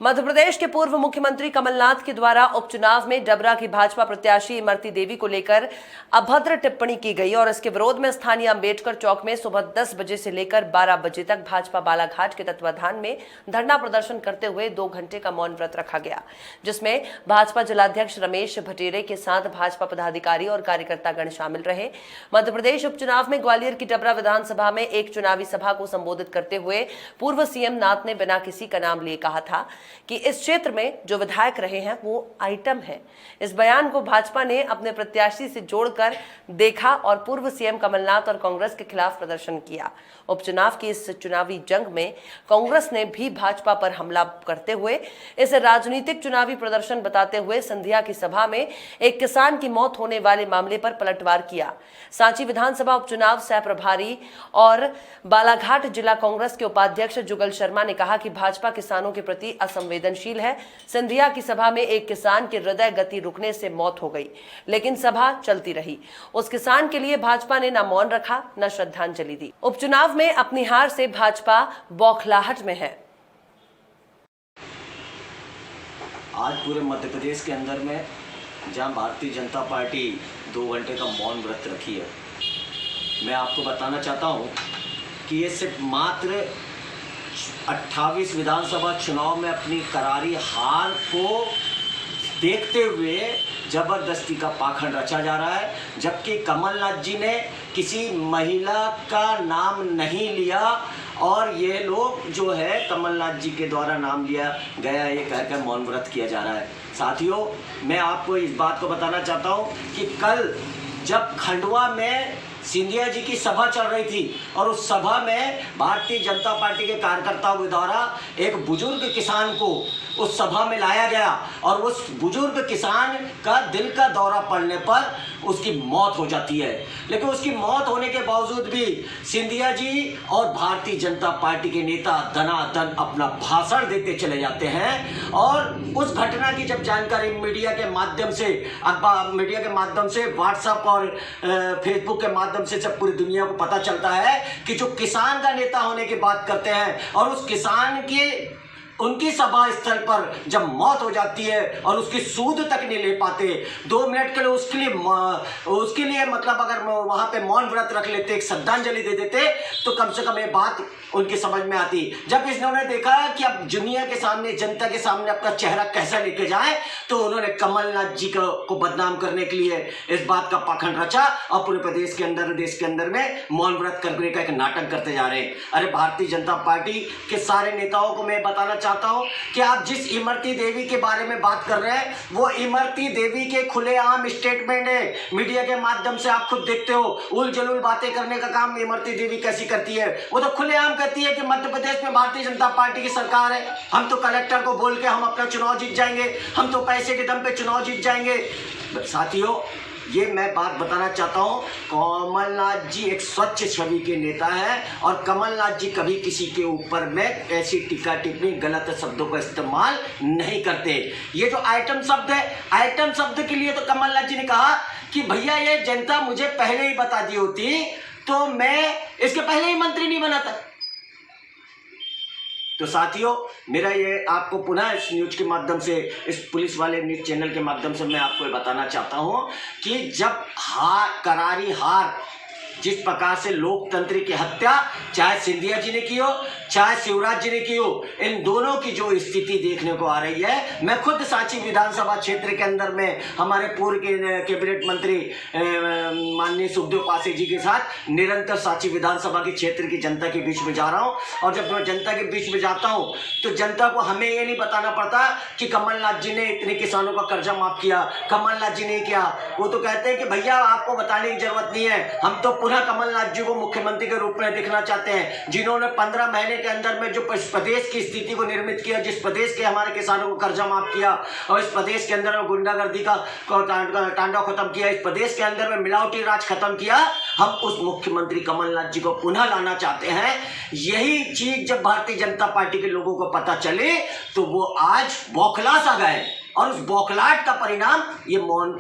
मध्य प्रदेश के पूर्व मुख्यमंत्री कमलनाथ के द्वारा उपचुनाव में डबरा की भाजपा प्रत्याशी इमरती देवी को लेकर अभद्र टिप्पणी की गई और इसके विरोध में स्थानीय अंबेडकर चौक में सुबह 10 बजे से लेकर 12 बजे तक भाजपा बालाघाट के तत्वाधान में धरना प्रदर्शन करते हुए 2 घंटे का मौन व्रत रखा गया, जिसमें भाजपा जिलाध्यक्ष रमेश भटेरे के साथ भाजपा पदाधिकारी और कार्यकर्तागण शामिल रहे। मध्य प्रदेश उपचुनाव में ग्वालियर की डबरा विधानसभा में एक चुनावी सभा को संबोधित करते हुए पूर्व सीएम नाथ ने बिना किसी का नाम लिए कहा था कि इस क्षेत्र में जो विधायक रहे हैं वो आइटम है। इस बयान को भाजपा ने अपने प्रत्याशी से जोड़कर देखा और पूर्व सीएम कमलनाथ और कांग्रेस के खिलाफ प्रदर्शन किया। उपचुनाव की इस चुनावी जंग में कांग्रेस ने भी भाजपा पर हमला करते हुए इसे राजनीतिक चुनावी प्रदर्शन बताते हुए संध्या की सभा में एक किसान की मौत होने वाले मामले पर पलटवार किया। सांची विधानसभा उपचुनाव सह प्रभारी और बालाघाट जिला कांग्रेस के उपाध्यक्ष जुगल शर्मा ने कहा कि भाजपा किसानों के प्रति असंवेदनशील है। सिंधिया की सभा में एक किसान की हृदय गति रुकने से मौत हो गई, लेकिन सभा चलती रही। उस किसान के लिए भाजपा ने न मौन रखा न श्रद्धांजलि दी। उपचुनाव में अपनी हार से भाजपा बौखलाहट में है। आज पूरे मध्य प्रदेश के अंदर में जहां भारतीय जनता पार्टी 2 घंटे का मौन व्रत रखी है, मैं आपको बताना चाहता हूं कि ये सिर्फ मात्र 28 विधानसभा चुनाव में अपनी करारी हार को देखते हुए जबरदस्ती का पाखंड रचा जा रहा है, जबकि कमलनाथ जी ने किसी महिला का नाम नहीं लिया और ये लोग जो है कमलनाथ जी के द्वारा नाम लिया गया ये कहकर मौन व्रत किया जा रहा है। साथियों, मैं आपको इस बात को बताना चाहता हूँ कि कल जब खंडवा में सिंधिया जी की सभा चल रही थी और उस सभा में भारतीय जनता पार्टी के कार्यकर्ताओं के द्वारा एक बुजुर्ग किसान को उस सभा में लाया गया और उस बुजुर्ग किसान का दिल का दौरा पड़ने पर उसकी मौत हो जाती है। लेकिन उसकी मौत होने के बावजूद भी सिंधिया जी और भारतीय जनता पार्टी के नेता धनाधन अपना भाषण देते चले जाते हैं और उस घटना की जब जानकारी मीडिया के माध्यम से व्हाट्सएप और फेसबुक के माध्यम से जब पूरी दुनिया को पता चलता है कि जो किसान का नेता होने की बात करते हैं और उस किसान की उनकी सभा स्थल पर जब मौत हो जाती है और उसकी सूद तक नहीं ले पाते, 2 मिनट के लिए उसके लिए मतलब अगर वहां पे मौन व्रत रख लेते, एक श्रद्धांजलि दे देते तो कम से कम ये बात उनकी समझ में आती। जब इन्होंने देखा कि अब दुनिया के सामने, जनता के सामने अपना चेहरा कैसा लेके जाए, तो उन्होंने कमलनाथ जी को बदनाम करने के लिए इस बात का पाखंड रचा और पूरे प्रदेश के अंदर, देश के अंदर में मौन व्रत करने का एक नाटक करते जा रहे हैं। अरे भारतीय जनता पार्टी के सारे नेताओं को मैं बताना चाहता हूं कि आप जिस इमरती देवी के बारे में बात कर रहे हैं वो इमरती देवी के खुलेआम स्टेटमेंट है। मीडिया के माध्यम से आप खुद देखते हो, उल जलूल बातें करने का काम इमरती देवी कैसी करती है। वो तो खुलेआम कहती है कि मध्य प्रदेश में भारतीय जनता पार्टी की सरकार है, हम तो कलेक्टर को बोल के हम अपना चुनाव जीत जाएंगे, हम तो पैसे के दम पे चुनाव जीत जाएंगे। साथियों, ये मैं बात बताना चाहता हूँ, कमलनाथ जी एक स्वच्छ छवि के नेता हैं और कमलनाथ जी कभी किसी के ऊपर में ऐसी टीका टिप्पणी, गलत शब्दों का इस्तेमाल नहीं करते। ये जो आइटम शब्द है, आइटम शब्द के लिए तो कमलनाथ जी ने कहा कि भैया ये जनता मुझे पहले ही बता दी होती तो मैं इसके पहले ही मंत्री नहीं बनाता। तो साथियों, मेरा ये आपको पुनः इस न्यूज के माध्यम से, इस पुलिस वाले न्यूज चैनल के माध्यम से मैं आपको ये बताना चाहता हूं कि जब करारी हार, जिस प्रकार से लोकतंत्र की हत्या चाहे सिंधिया जी ने की हो चाहे शिवराज जी ने की हो, इन दोनों की जो स्थिति देखने को आ रही है। मैं खुद सांची विधानसभा क्षेत्र के अंदर में हमारे पूर्व के कैबिनेट मंत्री माननीय सुखदेव पासे जी के साथ निरंतर सांची विधानसभा के क्षेत्र की जनता के बीच में जा रहा हूं और जब मैं जनता के बीच में जाता हूं तो जनता को हमें ये नहीं बताना पड़ता कि कमलनाथ जी ने इतने किसानों का कर्जा माफ किया, कमलनाथ जी ने किया। वो तो कहते हैं कि भैया आपको बताने की जरूरत नहीं है, हम तो पुनः कमलनाथ जी को मुख्यमंत्री के रूप में देखना चाहते हैं, जिन्होंने 15 महीने के अंदर में जो प्रदेश की स्थिति को निर्मित किया, जिस प्रदेश के हमारे किसानों को कर्जा माफ किया और इस प्रदेश के अंदर में गुंडागर्दी का तांडव खत्म किया, इस प्रदेश के अंदर में मिलावटी राज खत्म किया। हम उस मुख्यमंत्री कमलनाथ जी को पुनः लाना चाहते हैं। यही चीज जब भारतीय जनता पार्टी के लोगों को पता चले तो वो आज बौखला सा गए और उस बौखलाहट का परिणाम ये मौन